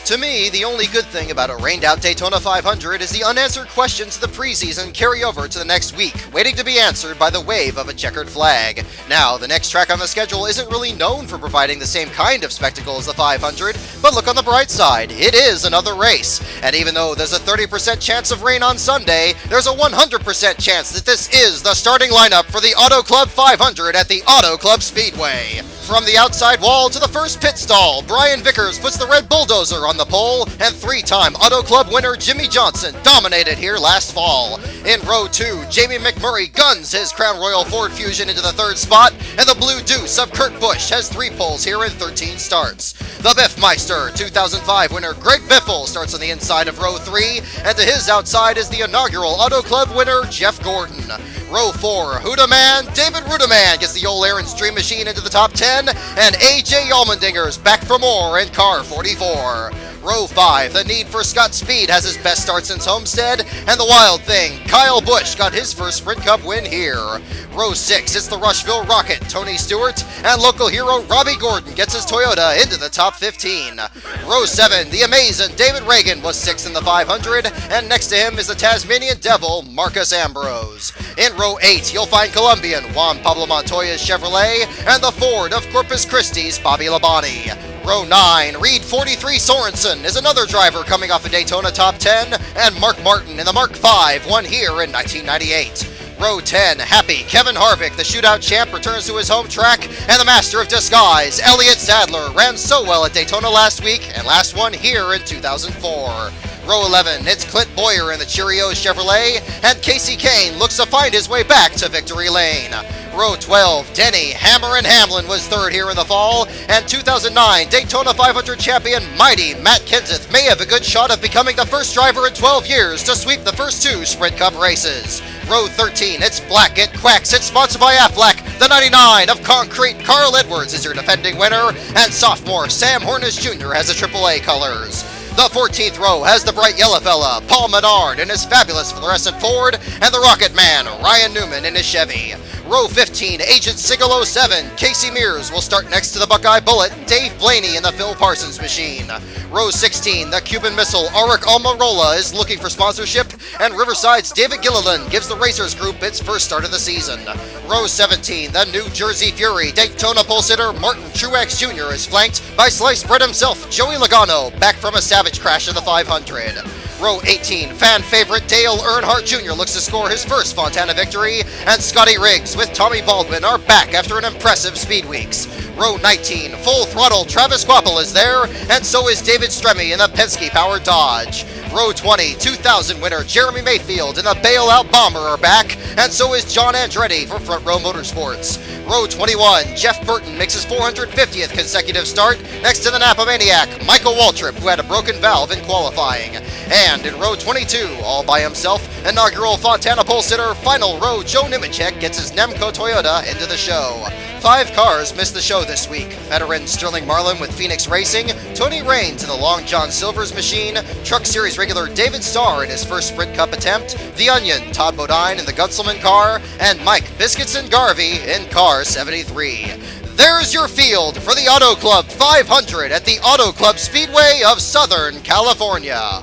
To me, the only good thing about a rained-out Daytona 500 is the unanswered questions of the preseason carry over to the next week, waiting to be answered by the wave of a checkered flag. Now, the next track on the schedule isn't really known for providing the same kind of spectacle as the 500, but look on the bright side, it is another race. And even though there's a 30% chance of rain on Sunday, there's a 100% chance that this is the starting lineup for the Auto Club 500 at the Auto Club Speedway. From the outside wall to the first pit stall, Brian Vickers puts the red bulldozer on the pole, and three-time Auto Club winner Jimmy Johnson dominated here last fall. In row 2, Jamie McMurray guns his Crown Royal Ford Fusion into the third spot, and the Blue Deuce of Kurt Busch has 3 poles here in 13 starts. The Biffmeister 2005 winner Greg Biffle starts on the inside of row 3, and to his outside is the inaugural Auto Club winner Jeff Gordon. Row 4, Hudaman David Rudaman gets the old Aaron's Dream Machine into the top 10, and AJ Allmendinger's back for more in car 44. Row 5, the Need for Scott Speed has his best start since Homestead, and the Wild Thing, Kyle Busch, got his first Sprint Cup win here. Row 6, it's the Rushville Rocket, Tony Stewart, and local hero Robbie Gordon gets his Toyota into the top 15. Row 7, the amazing David Ragan was 6th in the 500, and next to him is the Tasmanian Devil, Marcus Ambrose. In row 8, you'll find Colombian Juan Pablo Montoya's Chevrolet, and the Ford of Corpus Christi's Bobby Labonte. Row 9, Reed 43 Sorenson is another driver coming off a Daytona top 10, and Mark Martin in the Mark V won here in 1998. Row 10, Happy Kevin Harvick, the shootout champ, returns to his home track, and the master of disguise, Elliott Sadler, ran so well at Daytona last week, and last one here in 2004. Row 11, it's Clint Bowyer in the Cheerios Chevrolet, and Casey Kane looks to find his way back to victory lane. Row 12, Denny Hammer and Hamlin was 3rd here in the fall, and 2009 Daytona 500 champion Mighty Matt Kenseth may have a good shot of becoming the first driver in 12 years to sweep the first 2 Sprint Cup races. Row 13, it's Black It Quacks, it's sponsored by Aflac. The 99 of Concrete, Carl Edwards is your defending winner, and sophomore Sam Hornish Jr. has the AAA colors. The 14th row has the bright yellow fella, Paul Menard in his fabulous fluorescent Ford, and the Rocket Man, Ryan Newman in his Chevy. Row 15, Agent Sigil 07, Casey Mears will start next to the Buckeye Bullet, Dave Blaney in the Phil Parsons machine. Row 16, the Cuban Missile, ARIC ALMIROLA is looking for sponsorship, and Riverside's David Gilliland gives the Racers Group its first start of the season. Row 17, the New Jersey Fury, Daytona pole sitter Martin Truex Jr. is flanked by sliced bread himself, Joey Logano, back from a savage crash of the 500. Row 18, fan favorite Dale Earnhardt Jr. looks to score his first Fontana victory, and Scotty Riggs with Tommy Baldwin are back after an impressive speed weeks. Row 19, full throttle Travis Quapple is there, and so is David Stremme in the Penske-powered Dodge. Row 20, 2000 winner Jeremy Mayfield and the Bailout Bomber are back, and so is John Andretti for Front Row Motorsports. Row 21, Jeff Burton makes his 450th consecutive start next to the Napa Maniac, Michael Waltrip, who had a broken valve in qualifying. And in row 22, all by himself, inaugural Fontana pole sitter, final row Joe Nemechek gets his Nemco Toyota into the show. 5 cars missed the show this week. Veteran Sterling Marlin with Phoenix Racing, Tony Raines in the Long John Silver's machine, Truck Series regular David Starr in his first Sprint Cup attempt, The Onion, Todd Bodine in the Gunselman car, and Mike Biscuits and Garvey in car 73. There's your field for the Auto Club 500 at the Auto Club Speedway of Southern California.